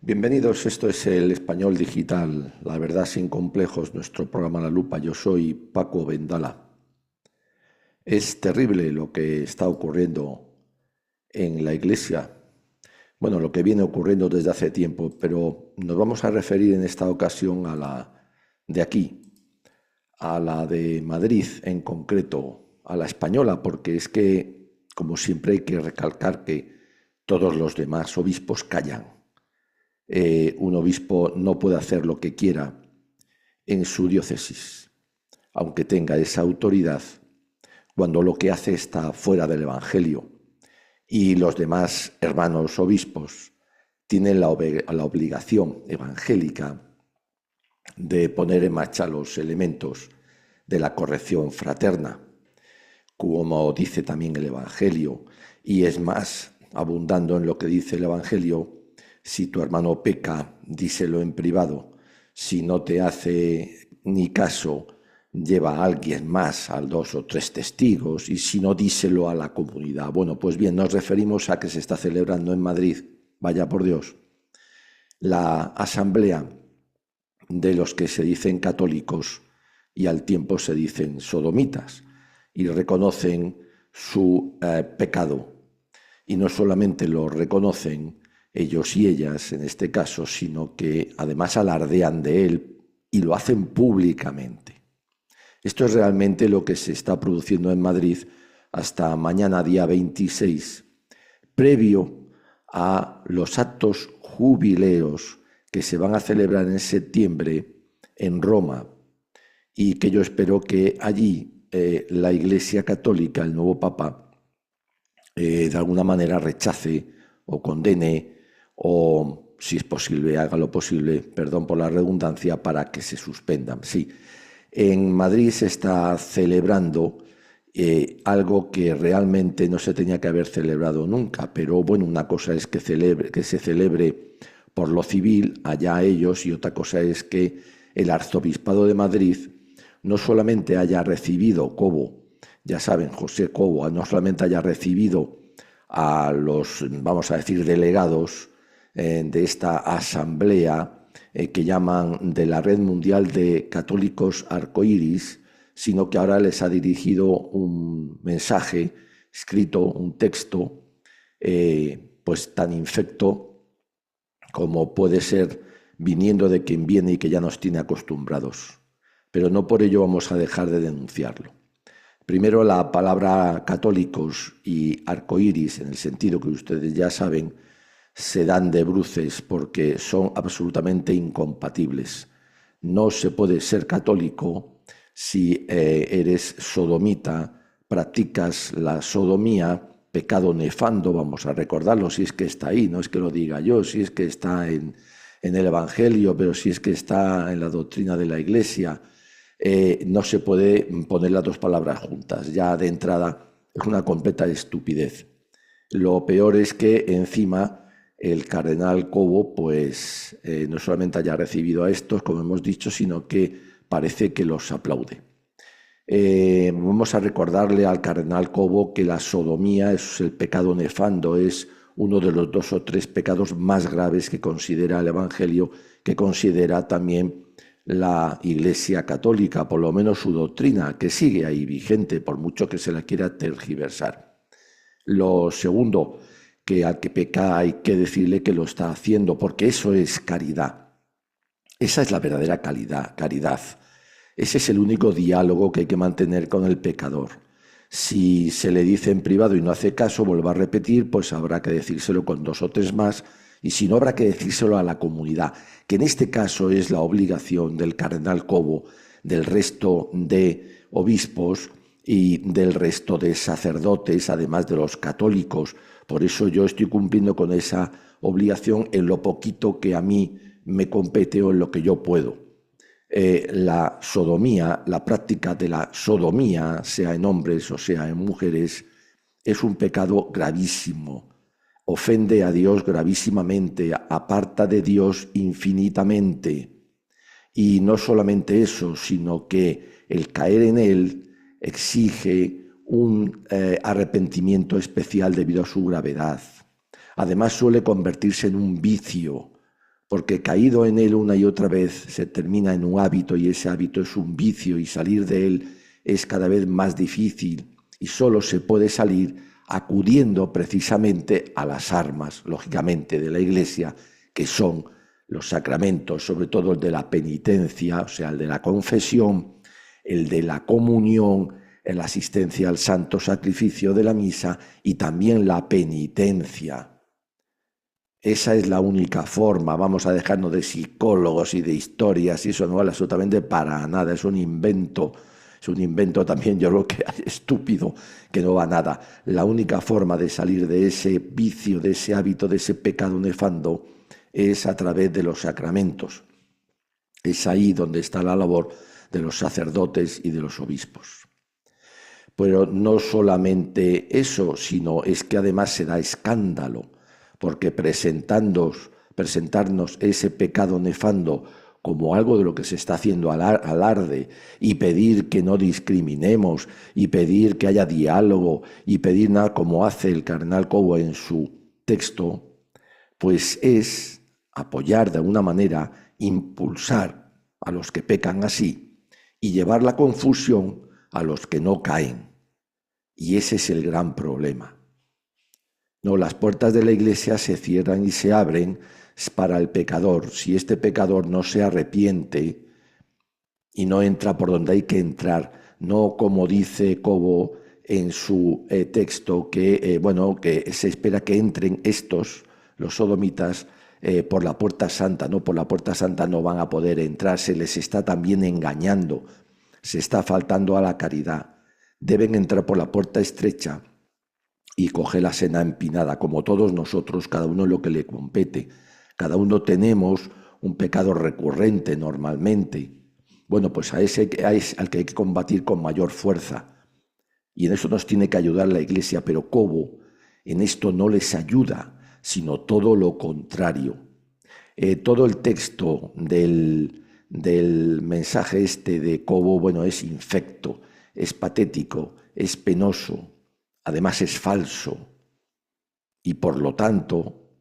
Bienvenidos, esto es el Español Digital, la verdad sin complejos, nuestro programa La Lupa. Yo soy Paco Vendala. Es terrible lo que está ocurriendo en la Iglesia, bueno, lo que viene ocurriendo desde hace tiempo, pero nos vamos a referir en esta ocasión a la de aquí, a la de Madrid en concreto, a la española, porque es que, como siempre, hay que recalcar que todos los demás obispos callan. Un obispo no puede hacer lo que quiera en su diócesis, aunque tenga esa autoridad, cuando lo que hace está fuera del Evangelio y los demás hermanos obispos tienen la obligación evangélica de poner en marcha los elementos de la corrección fraterna, como dice también el Evangelio, y es más, abundando en lo que dice el Evangelio, si tu hermano peca, díselo en privado. Si no te hace ni caso, lleva a alguien más, a 2 o 3 testigos, y si no, díselo a la comunidad. Bueno, pues bien, nos referimos a que se está celebrando en Madrid, vaya por Dios, la asamblea de los que se dicen católicos y al tiempo se dicen sodomitas, y reconocen su pecado. Y no solamente lo reconocen, ellos y ellas en este caso, sino que además alardean de él y lo hacen públicamente. Esto es realmente lo que se está produciendo en Madrid hasta mañana día 26, previo a los actos jubileos que se van a celebrar en septiembre en Roma y que yo espero que allí la Iglesia Católica, el nuevo Papa, de alguna manera rechace o condene o, si es posible, haga lo posible, perdón por la redundancia, para que se suspendan. Sí, en Madrid se está celebrando algo que realmente no se tenía que haber celebrado nunca, pero bueno, una cosa es que se celebre por lo civil, allá ellos, y otra cosa es que el Arzobispado de Madrid no solamente haya recibido Cobo, ya saben, José Cobo, no solamente haya recibido a los, vamos a decir, delegados de esta asamblea que llaman de la Red Mundial de Católicos Arcoíris, sino que ahora les ha dirigido un mensaje escrito, un texto, pues tan infecto como puede ser viniendo de quien viene y que ya nos tiene acostumbrados. Pero no por ello vamos a dejar de denunciarlo. Primero, la palabra católicos y arcoíris, en el sentido que ustedes ya saben, se dan de bruces porque son absolutamente incompatibles. No se puede ser católico si eres sodomita, practicas la sodomía, pecado nefando, vamos a recordarlo, si es que está ahí, no es que lo diga yo, si es que está en el Evangelio, pero si es que está en la doctrina de la Iglesia. No se puede poner las dos palabras juntas, ya de entrada es una completa estupidez. Lo peor es que encima el cardenal Cobo pues no solamente haya recibido a estos, como hemos dicho, sino que parece que los aplaude. Vamos a recordarle al cardenal Cobo que la sodomía es el pecado nefando, es uno de los 2 o 3 pecados más graves que considera el Evangelio, que considera también la Iglesia Católica, por lo menos su doctrina, que sigue ahí vigente, por mucho que se la quiera tergiversar. Lo segundo, que al que peca hay que decirle que lo está haciendo, porque eso es caridad. Esa es la verdadera caridad. Ese es el único diálogo que hay que mantener con el pecador. Si se le dice en privado y no hace caso, vuelvo a repetir, pues habrá que decírselo con 2 o 3 más, y si no, habrá que decírselo a la comunidad, que en este caso es la obligación del cardenal Cobo, del resto de obispos y del resto de sacerdotes, además de los católicos. Por eso yo estoy cumpliendo con esa obligación en lo poquito que a mí me compete o en lo que yo puedo. La sodomía, la práctica de la sodomía, sea en hombres o sea en mujeres, es un pecado gravísimo. Ofende a Dios gravísimamente, aparta de Dios infinitamente. Y no solamente eso, sino que el caer en él exige un arrepentimiento especial debido a su gravedad. Además suele convertirse en un vicio, porque caído en él una y otra vez se termina en un hábito y ese hábito es un vicio y salir de él es cada vez más difícil y solo se puede salir acudiendo precisamente a las armas, lógicamente, de la Iglesia, que son los sacramentos, sobre todo el de la penitencia, o sea, el de la confesión, el de la comunión, la asistencia al santo sacrificio de la misa y también la penitencia. Esa es la única forma. Vamos a dejarnos de psicólogos y de historias, y eso no vale absolutamente para nada. Es un invento también, yo creo que estúpido, que no va a nada. La única forma de salir de ese vicio, de ese hábito, de ese pecado nefando, es a través de los sacramentos. Es ahí donde está la labor de los sacerdotes y de los obispos. Pero no solamente eso, sino es que además se da escándalo, porque presentarnos ese pecado nefando como algo de lo que se está haciendo alarde y pedir que no discriminemos y pedir que haya diálogo y pedir nada como hace el cardenal Cobo en su texto, pues es apoyar de alguna manera, impulsar a los que pecan así y llevar la confusión a los que no caen. Y ese es el gran problema. No, las puertas de la Iglesia se cierran y se abren para el pecador. Si este pecador no se arrepiente y no entra por donde hay que entrar, no como dice Cobo en su texto, que se espera que entren estos, los sodomitas, por la puerta santa. No, por la puerta santa no van a poder entrar, se les está también engañando, se está faltando a la caridad. Deben entrar por la puerta estrecha y coge la senda empinada, como todos nosotros, cada uno lo que le compete. Cada uno tenemos un pecado recurrente normalmente. Bueno, pues a ese al que hay que combatir con mayor fuerza. Y en eso nos tiene que ayudar la Iglesia, pero Cobo en esto no les ayuda, sino todo lo contrario. Todo el texto del mensaje este de Cobo, bueno, es infecto, es patético, es penoso. Además es falso y por lo tanto,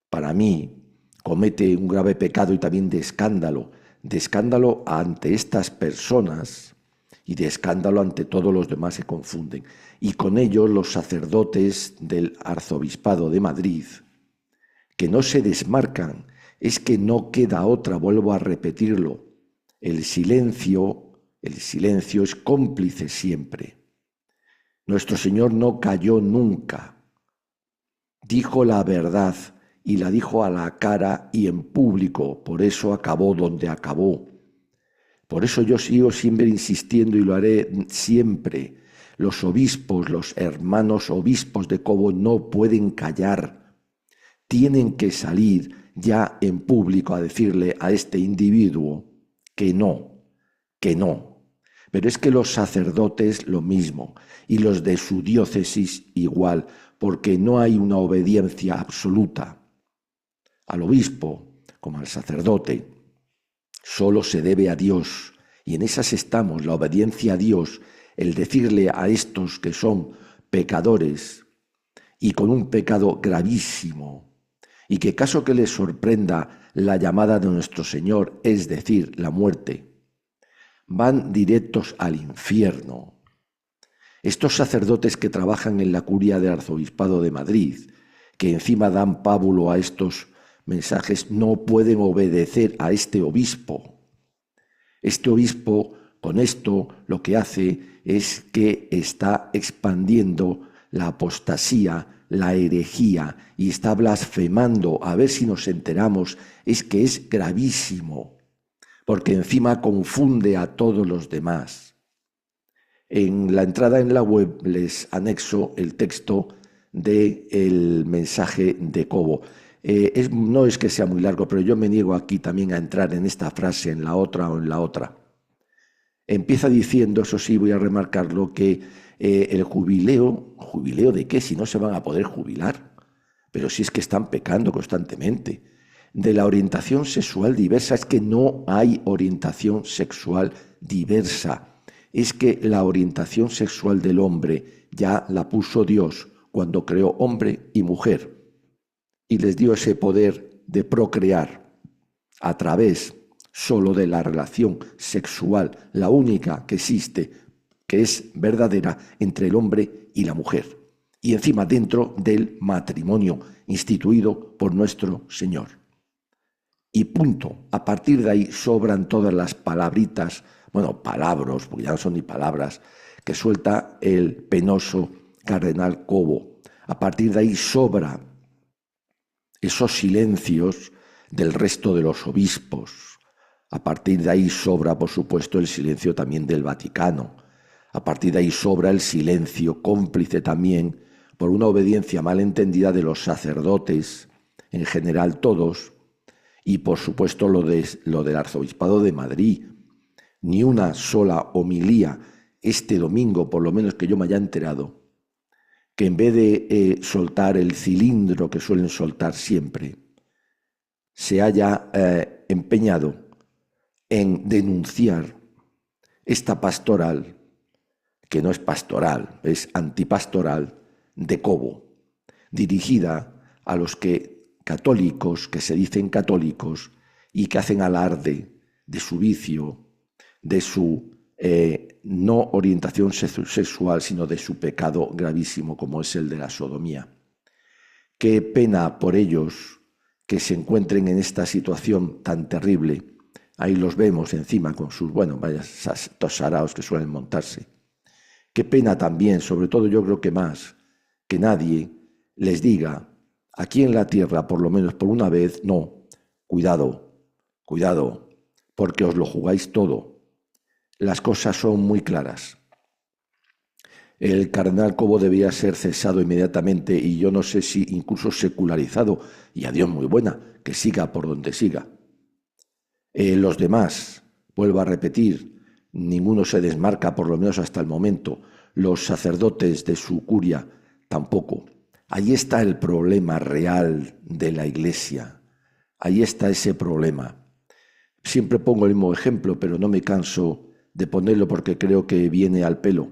para mí, comete un grave pecado y también de escándalo ante estas personas y de escándalo ante todos los demás se confunden. Y con ello los sacerdotes del Arzobispado de Madrid, que no se desmarcan, es que no queda otra, vuelvo a repetirlo, el silencio es cómplice siempre. Nuestro Señor no cayó nunca, dijo la verdad y la dijo a la cara y en público, por eso acabó donde acabó. Por eso yo sigo siempre insistiendo y lo haré siempre. Los obispos, los hermanos obispos de Cobo no pueden callar, tienen que salir ya en público a decirle a este individuo que no. Pero es que los sacerdotes lo mismo, y los de su diócesis igual, porque no hay una obediencia absoluta. Al obispo, como al sacerdote, solo se debe a Dios, y en esas estamos, la obediencia a Dios, el decirle a estos que son pecadores, y con un pecado gravísimo, y que caso que les sorprenda la llamada de nuestro Señor, es decir, la muerte, van directos al infierno. Estos sacerdotes que trabajan en la curia del Arzobispado de Madrid, que encima dan pábulo a estos mensajes, no pueden obedecer a este obispo. Este obispo, con esto, lo que hace es que está expandiendo la apostasía, la herejía, y está blasfemando. A ver si nos enteramos, es que es gravísimo, porque encima confunde a todos los demás. En la entrada en la web les anexo el texto del mensaje de Cobo. No es que sea muy largo, pero yo me niego aquí también a entrar en esta frase, en la otra o en la otra. Empieza diciendo, eso sí, voy a remarcarlo, que el jubileo ¿de qué? Si no se van a poder jubilar, pero si es que están pecando constantemente. De la orientación sexual diversa, es que no hay orientación sexual diversa. Es que la orientación sexual del hombre ya la puso Dios cuando creó hombre y mujer y les dio ese poder de procrear. a través solo de la relación sexual, la única que existe, que es verdadera entre el hombre y la mujer, y encima dentro del matrimonio instituido por nuestro Señor. Y punto. A partir de ahí sobran todas las palabritas, bueno, palabras, porque ya no son ni palabras, que suelta el penoso cardenal Cobo. A partir de ahí sobra esos silencios del resto de los obispos. A partir de ahí sobra, por supuesto, el silencio también del Vaticano. A partir de ahí sobra el silencio cómplice también por una obediencia mal entendida de los sacerdotes, en general todos, y por supuesto lo del arzobispado de Madrid. Ni una sola homilía este domingo, por lo menos que yo me haya enterado, que en vez de soltar el cilindro que suelen soltar siempre, se haya empeñado en denunciar esta pastoral, que no es pastoral, es antipastoral, de Cobo, dirigida a los católicos que se dicen católicos y que hacen alarde de su vicio, de su no orientación sexual, sino de su pecado gravísimo como es el de la sodomía. Qué pena por ellos que se encuentren en esta situación tan terrible. Ahí los vemos encima con sus, vaya tosaraos que suelen montarse. Qué pena también, sobre todo yo creo que más, que nadie les diga aquí en la tierra, por lo menos por una vez, no, cuidado, porque os lo jugáis todo. Las cosas son muy claras. El cardenal Cobo debía ser cesado inmediatamente y yo no sé si incluso secularizado, y a Dios muy buena, que siga por donde siga. Los demás, vuelvo a repetir, ninguno se desmarca, por lo menos hasta el momento. Los sacerdotes de su curia tampoco. Ahí está el problema real de la Iglesia. Ahí está ese problema. Siempre pongo el mismo ejemplo, pero no me canso de ponerlo porque creo que viene al pelo.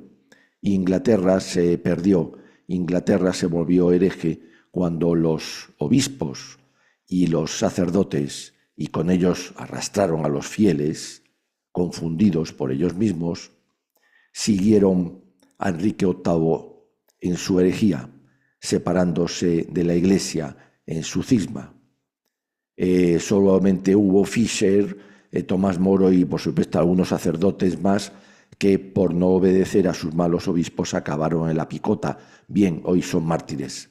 Inglaterra se perdió, Inglaterra se volvió hereje cuando los obispos y los sacerdotes, y con ellos arrastraron a los fieles, confundidos por ellos mismos, siguieron a Enrique VIII en su herejía, separándose de la Iglesia en su cisma. Solamente hubo Fisher, Tomás Moro y por supuesto algunos sacerdotes más que por no obedecer a sus malos obispos acabaron en la picota. Bien, hoy son mártires.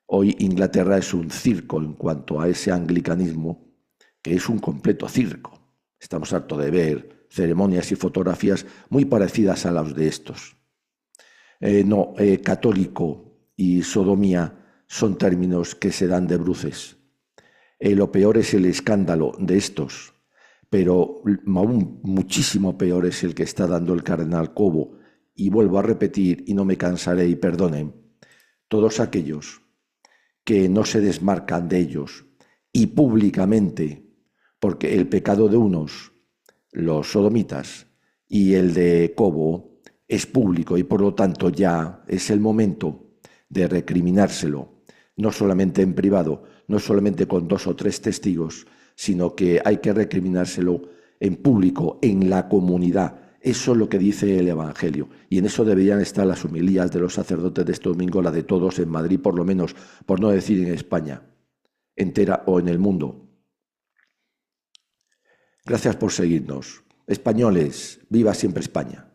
Hoy Inglaterra es un circo en cuanto a ese anglicanismo, que es un completo circo. Estamos hartos de ver ceremonias y fotografías muy parecidas a las de estos. Católico y sodomía son términos que se dan de bruces. Lo peor es el escándalo de estos, pero aún muchísimo peor es el que está dando el cardenal Cobo. Y vuelvo a repetir, y no me cansaré, y perdonen, todos aquellos que no se desmarcan de ellos, y públicamente, porque el pecado de unos, los sodomitas, y el de Cobo, es público, y por lo tanto ya es el momento de recriminárselo, no solamente en privado, no solamente con 2 o 3 testigos, sino que hay que recriminárselo en público, en la comunidad. Eso es lo que dice el Evangelio. Y en eso deberían estar las homilías de los sacerdotes de este domingo, la de todos en Madrid, por lo menos, por no decir en España entera o en el mundo. Gracias por seguirnos. Españoles, viva siempre España.